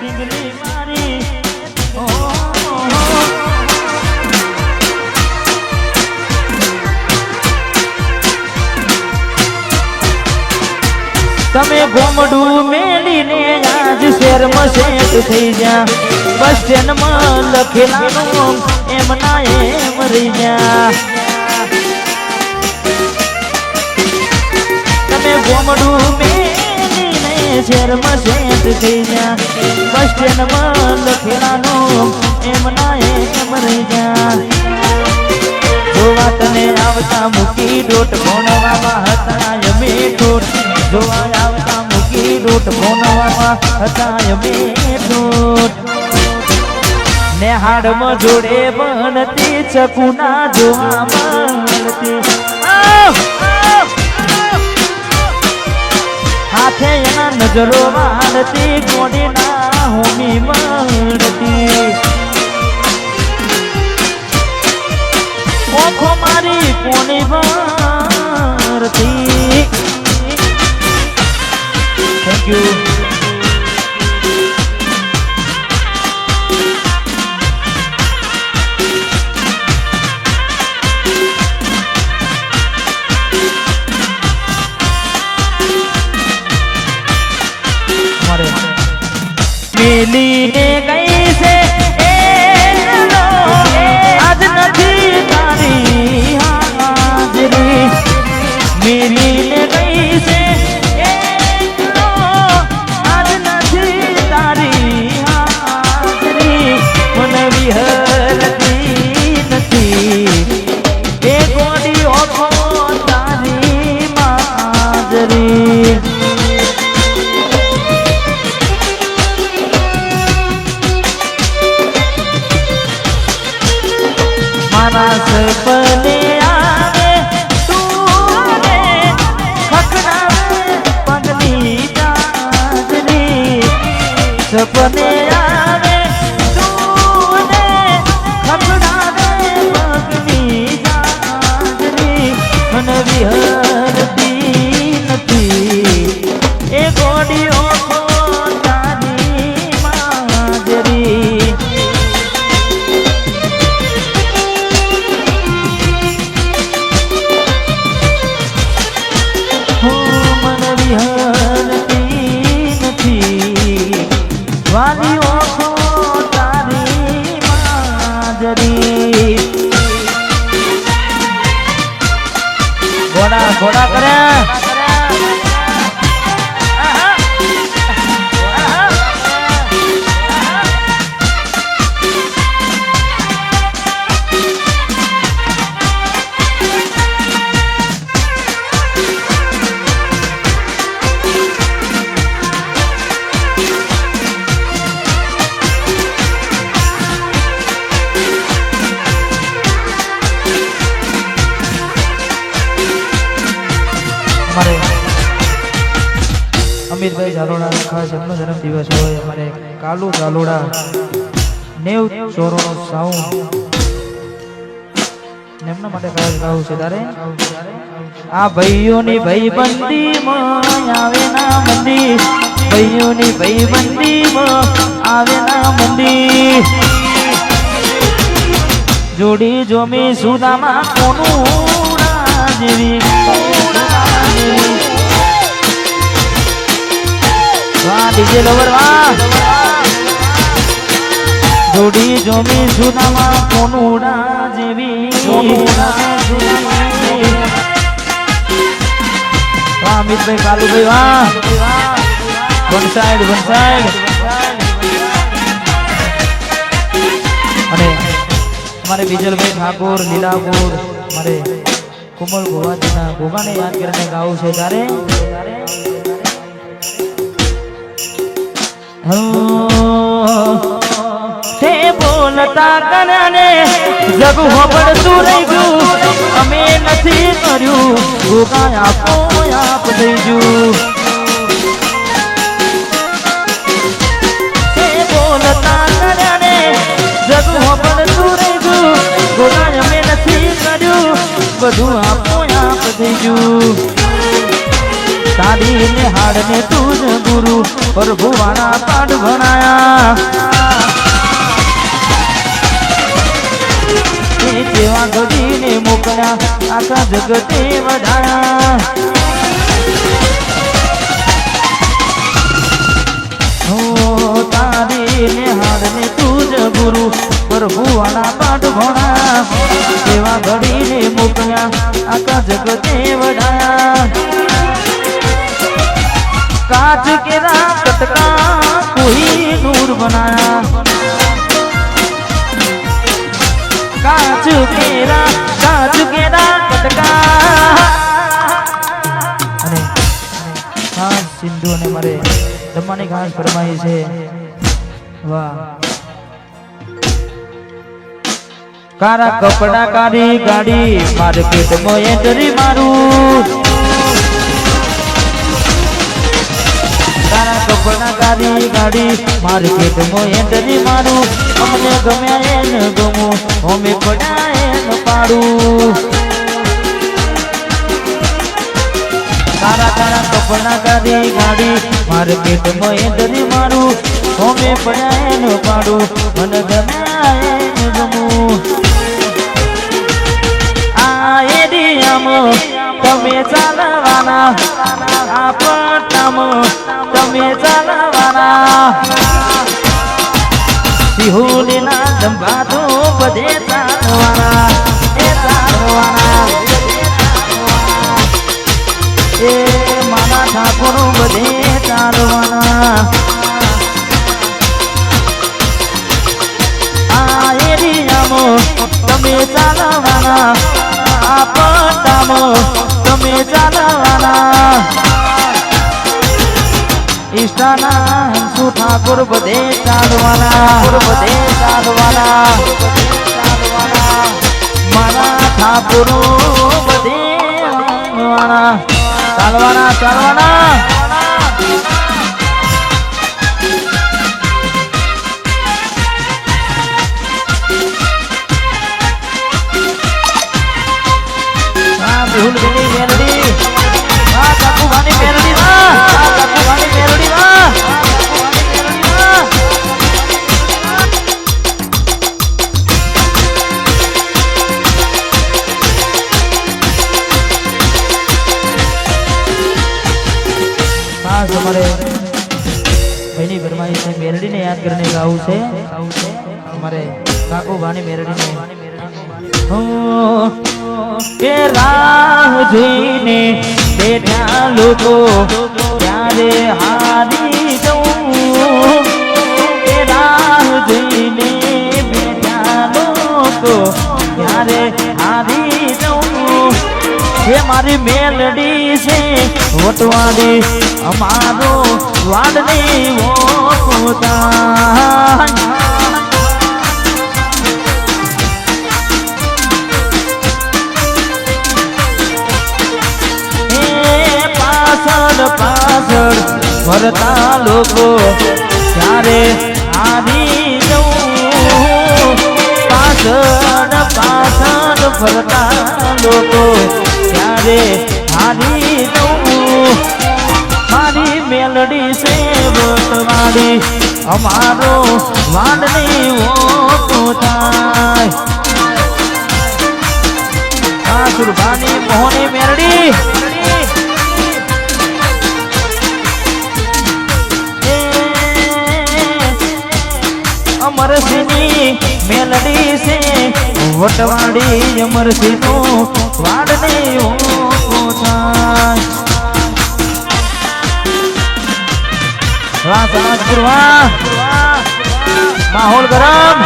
ઢીંગલી મારી તમે ગોમડું મેલીને આજ શેરમાં સેટ થઈ જા બસ સ્ટેન્ડમાં લખેલાનું એમ ના એમ રહી જા તમે ગોમડું મેલીને શેરમાં સેટ થઈ જા બસ સ્ટેન્ડમાં લખેલાનું એમ ના એમ રહી જા જોવા તને આવતા મૂકી ડોટ ભણવામાં હતા અમે ડોટ જોવા આવતા મૂકી ડોટ ભણવામાં હતા અમે ડોટ ને હાડમાં જોડે બનતી ચકુના જોવા મળતી હાથે એના નજરો વાળતી કોડીના હોમી મળતી ઓખો મારી કોની ભરતી થેન્ક યુ મિલીને ગઈ છે આજ નથી તારી હાજરી મિલીને ગઈ છે આજ નથી તારી હાજરી મને વિહરતી નથી એ ગોડી ઓખો તારી માજરી મારા સપને આવે તું ખકડાવે પગની ચાંદની સપને આવે તું ખકડાવે પગની ચાંદની મને વિહરતી નથી એ ગોડી ઓખો તારી માજરી વાલી ઓખો તારી માજરી ઘોડા ઘોડા કર્યા અમિતભાઈ ઝાલોડા ખાસ એમનો જન્મદિવસ હોય અમારે કાલુ ઝાલોડા 90 ચોરોનો સાઉન્ડ એમના માટે ખાસ ગાવું છે તારે આ ભાઈઓની ભાઈબંધીમાં આવે ના મંદી ભાઈઓની ભાઈબંધીમાં આવે ના મંદી જોડી જોમી સુદામાં કોનું જેવી વાહ ડીજે લવર વાહ જોડી જોમી સુનામાં કોનુડા જેવી વાહ અમિતભાઈ કાલુભાઈ વાહ વન સાઈડ અને અમારે બીજલભાઈ ઠાકોર લીલાપુર મારે કોમલ ગોવાજીના ગોગાને યાદ કરીને ગાવું છે તારે તે બોલતા કરને જગ હોબળતું રહી ગયું અમે નથી કર્યું ગોગા આપો આપ દઈ ગયું તે બોલતા કરને જગ હોબળતું રહી ગયું ગોગા અમે નથી કર્યું બધું આપો આપ દઈ ગયું તારી ને હાડ ને તુજ ગુરુ પ્રભુ વાળા પાઠ ભણાયા જેવા ઘડીને મોકલ્યા આખા જગતે વધાયા તારી ને હાડ ને તુજ ગુરુ પ્રભુ વાળા પાઠ ભણા જેવા ઘડીને મોકલ્યા આખા જગતે વધાયા कांच केरा कटका कोई नूर बनाया कांच केरा कटका અને ખાસ સિંધુ અને મારે દમાની ખાસ ફરમાઈ છે વાહ કારા કપડા કાઢી ગાડી માર્કેટમાં એન્ટ્રી મારું કપડા ગાડી ગાડી માર્કેટમાં એન્ટ્રી મારું અમને ગમ્યા એને ગમું અમે પડ્યા એને પાડું કારા કપડા ગાડી ગાડી માર્કેટમાં એન્ટ્રી મારું અમે પડ્યા એને પાડું મને ગમ્યા એને ગમું આ એરિયામાં તમે ચાલવાના આ પટ્ટામાં તમે ચાલવાના સિહોલીના દંભાતો બધે ચાલવાના એ ચાલવાના એ મારા ઠાકોરો બધે ચાલવાના આ એરિયામાં તમે ચાલવાના આ પટ્ટામાં તમે ચાલવાના ઈષ્ટાના હંસુ ઠાકોર બધે ચાલવાના મારા ઠાકોરો બધે ચાલવાના ભૂલ ગઈ મેલડી આ કાકુભાની મેલડી કાકુભાની મેલડી खास हमारे बहनी फरमाइश है मेलडी ने याद करने गाँव से हमारे काकूभानी मेलडी ने के राह જોઈને બેઠા લોકો ત્યારે હારી જવું કે રાહ જોઈને બેઠા લોકો ત્યારે હારી જવું એ મારી મેલડી છે વટવાડી અમારો વાડની પોતા પાછળ ફરતા લોકો ત્યારે હારી જવું પાછળ ફરતા લોકો ત્યારે હારી જવું મારી મેલડી છે વટવાડી અમારો વાડની ઓટો થાય આ સુરભાની મોહની મેલડી અમરસિંહની મેલડી છે વટવાડી અમરસિંહનું વાડને ઓકો થાય વાહ સમાજપુર વાહ માહોલ ગરમ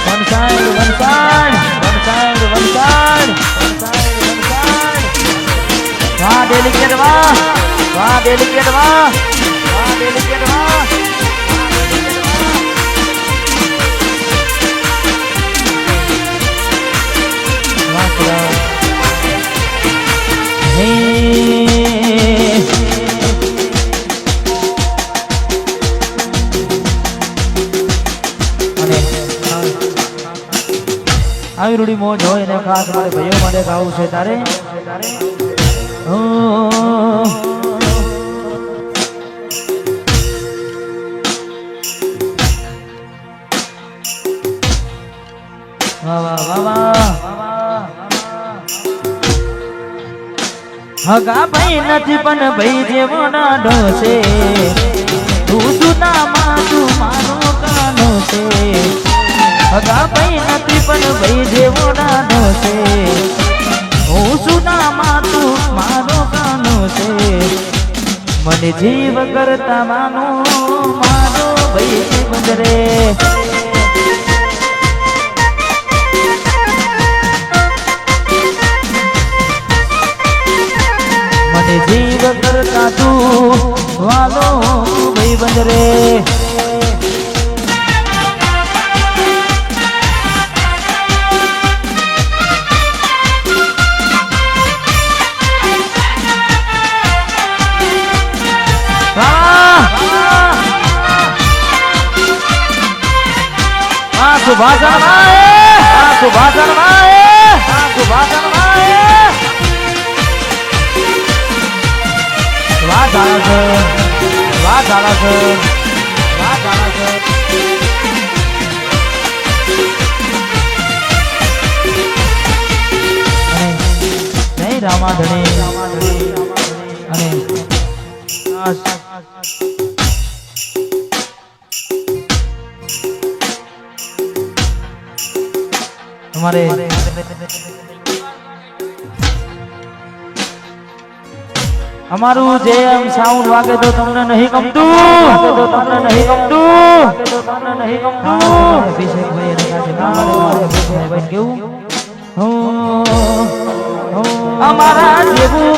વન સાઈડ વાહ ડેલિકેટ વાહ આવી ઈરુડી મોજ હોય ને ખાસ મારે ભાઈઓ માટે ગાવું છે તારે વાહ વાહ વાહ હગા ભાઈ નથી પણ ભાઈ જેવો નાડો છે તું જુદામાં તું મારો કાનો છે હગા ભાઈ નથી પણ ભાઈ જેવો નાડો છે હું સુનામાં તું મારો કાનો છે મને જીવ કરતા માનો મારો ભાઈ બંદરે જીવ કરતા તું વાલો ભાઈ બંદરે સુભાષણ સુભાષણ સુભાષણ વાત આલા છે વાત આલા છે વાત આલા છે અને જય રામાધણી અને તમારે અમારું જે એમ સાઉન્ડ વાગે તો તમને નહીં ગમતું તમને નહીં ગમતું તમને નહીં ગમતું અભિષેકભાઈ એને કાઢે અભિષેકભાઈ કેવું અમારા જેવું